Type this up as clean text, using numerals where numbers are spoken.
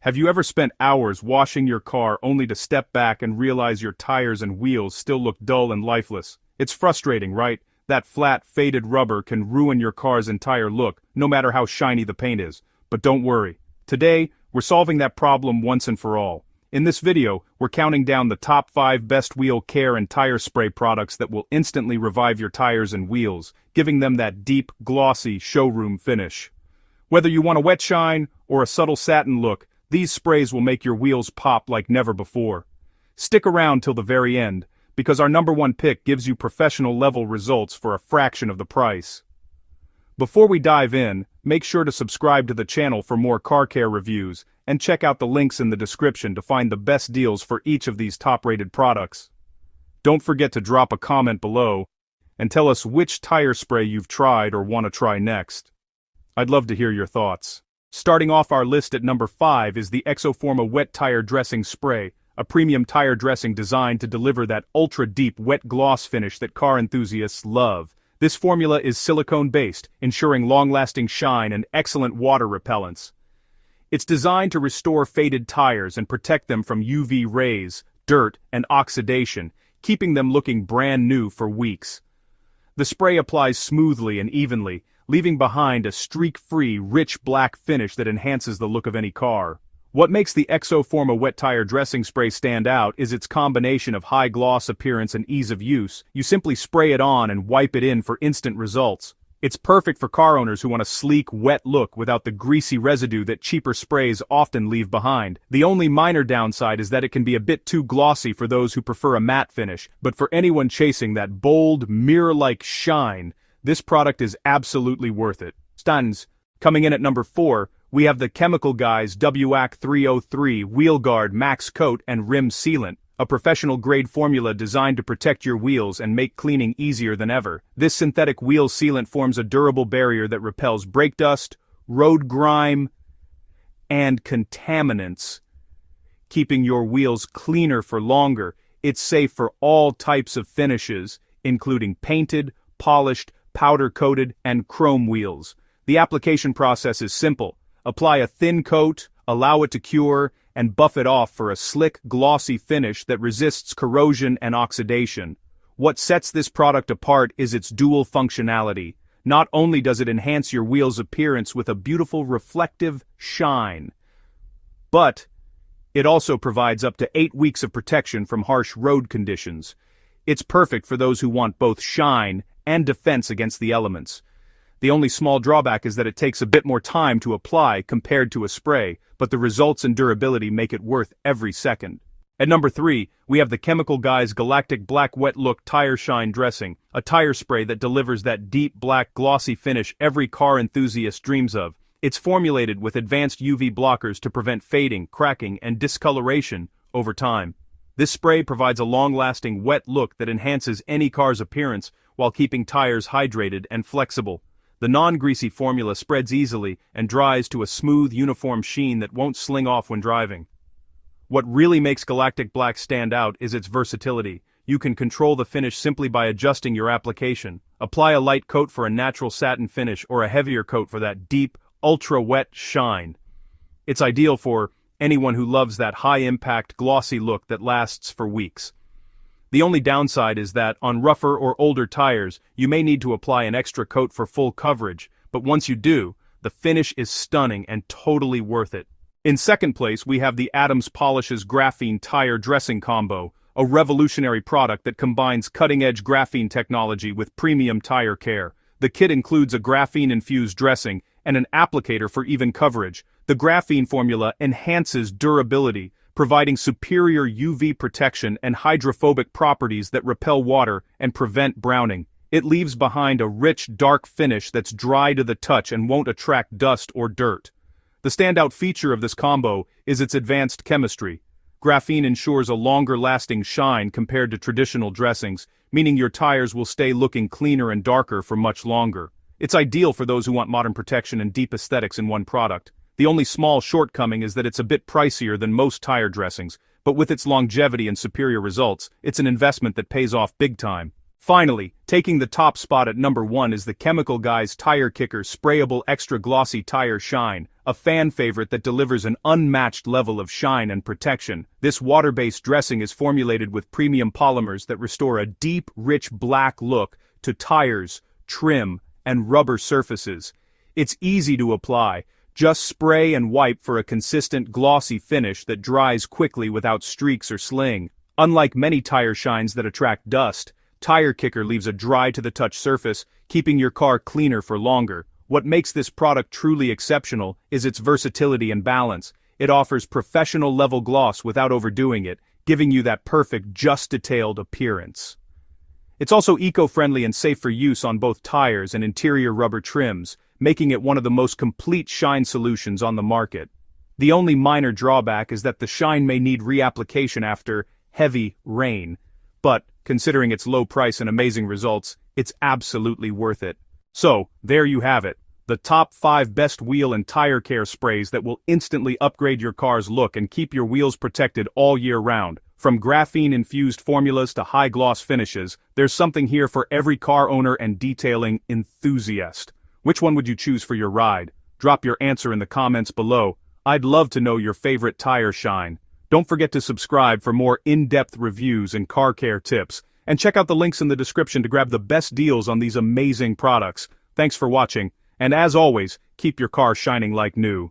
Have you ever spent hours washing your car only to step back and realize your tires and wheels still look dull and lifeless? It's frustrating, right? That flat, faded rubber can ruin your car's entire look, no matter how shiny the paint is. But don't worry. Today, we're solving that problem once and for all. In this video, we're counting down the top 5 best wheel care and tire spray products that will instantly revive your tires and wheels, giving them that deep, glossy showroom finish. Whether you want a wet shine or a subtle satin look, these sprays will make your wheels pop like never before. Stick around till the very end, because our number 1 pick gives you professional-level results for a fraction of the price. Before we dive in, make sure to subscribe to the channel for more car care reviews, and check out the links in the description to find the best deals for each of these top-rated products. Don't forget to drop a comment below, and tell us which tire spray you've tried or want to try next. I'd love to hear your thoughts. Starting off our list at number 5 is the ExoForma Wet Tire Dressing Spray, a premium tire dressing designed to deliver that ultra-deep wet gloss finish that car enthusiasts love. This formula is silicone-based, ensuring long-lasting shine and excellent water repellence. It's designed to restore faded tires and protect them from UV rays, dirt, and oxidation, keeping them looking brand new for weeks. The spray applies smoothly and evenly, leaving behind a streak-free, rich black finish that enhances the look of any car. What makes the ExoForma Wet Tire Dressing Spray stand out is its combination of high gloss appearance and ease of use. You simply spray it on and wipe it in for instant results. It's perfect for car owners who want a sleek, wet look without the greasy residue that cheaper sprays often leave behind. The only minor downside is that it can be a bit too glossy for those who prefer a matte finish, but for anyone chasing that bold, mirror-like shine, this product is absolutely worth it. Stuns. Coming in at number 4, we have the Chemical Guys WAC 303 Wheel Guard Max Coat and Rim Sealant, a professional-grade formula designed to protect your wheels and make cleaning easier than ever. This synthetic wheel sealant forms a durable barrier that repels brake dust, road grime, and contaminants, keeping your wheels cleaner for longer. It's safe for all types of finishes, including painted, polished, powder-coated, and chrome wheels. The application process is simple. Apply a thin coat, allow it to cure, and buff it off for a slick, glossy finish that resists corrosion and oxidation. What sets this product apart is its dual functionality. Not only does it enhance your wheel's appearance with a beautiful reflective shine, but it also provides up to 8 weeks of protection from harsh road conditions. It's perfect for those who want both shine and defense against the elements. The only small drawback is that it takes a bit more time to apply compared to a spray, but the results and durability make it worth every second. At number 3, we have the Chemical Guys Galactic Black Wet Look Tire Shine Dressing, a tire spray that delivers that deep black glossy finish every car enthusiast dreams of. It's formulated with advanced UV blockers to prevent fading, cracking, and discoloration over time. This spray provides a long-lasting wet look that enhances any car's appearance while keeping tires hydrated and flexible. The non-greasy formula spreads easily and dries to a smooth, uniform sheen that won't sling off when driving. What really makes Galactic Black stand out is its versatility. You can control the finish simply by adjusting your application. Apply a light coat for a natural satin finish or a heavier coat for that deep, ultra-wet shine. It's ideal for anyone who loves that high-impact, glossy look that lasts for weeks. The only downside is that, on rougher or older tires, you may need to apply an extra coat for full coverage, but once you do, the finish is stunning and totally worth it. In second place, we have the Adams Polishes Graphene Tire Dressing Combo, a revolutionary product that combines cutting-edge graphene technology with premium tire care. The kit includes a graphene-infused dressing and an applicator for even coverage. The graphene formula enhances durability, providing superior UV protection and hydrophobic properties that repel water and prevent browning. It leaves behind a rich, dark finish that's dry to the touch and won't attract dust or dirt. The standout feature of this combo is its advanced chemistry. Graphene ensures a longer-lasting shine compared to traditional dressings, meaning your tires will stay looking cleaner and darker for much longer. It's ideal for those who want modern protection and deep aesthetics in one product. The only small shortcoming is that it's a bit pricier than most tire dressings, but with its longevity and superior results, it's an investment that pays off big time. Finally, taking the top spot at number 1 is the Chemical Guys Tire Kicker Sprayable Extra Glossy Tire Shine, a fan favorite that delivers an unmatched level of shine and protection. This water-based dressing is formulated with premium polymers that restore a deep, rich black look to tires, trim, and rubber surfaces. It's easy to apply. Just spray and wipe for a consistent glossy finish that dries quickly without streaks or sling. Unlike many tire shines that attract dust, Tire Kicker leaves a dry-to-the-touch surface, keeping your car cleaner for longer. What makes this product truly exceptional is its versatility and balance. It offers professional-level gloss without overdoing it, giving you that perfect, just-detailed appearance. It's also eco-friendly and safe for use on both tires and interior rubber trims, making it one of the most complete shine solutions on the market. The only minor drawback is that the shine may need reapplication after heavy rain, but considering its low price and amazing results, it's absolutely worth it. So, there you have it, the top 5 best wheel and tire care sprays that will instantly upgrade your car's look and keep your wheels protected all year round. From graphene-infused formulas to high-gloss finishes, there's something here for every car owner and detailing enthusiast. Which one would you choose for your ride? Drop your answer in the comments below. I'd love to know your favorite tire shine. Don't forget to subscribe for more in-depth reviews and car care tips, and check out the links in the description to grab the best deals on these amazing products. Thanks for watching, and as always, keep your car shining like new.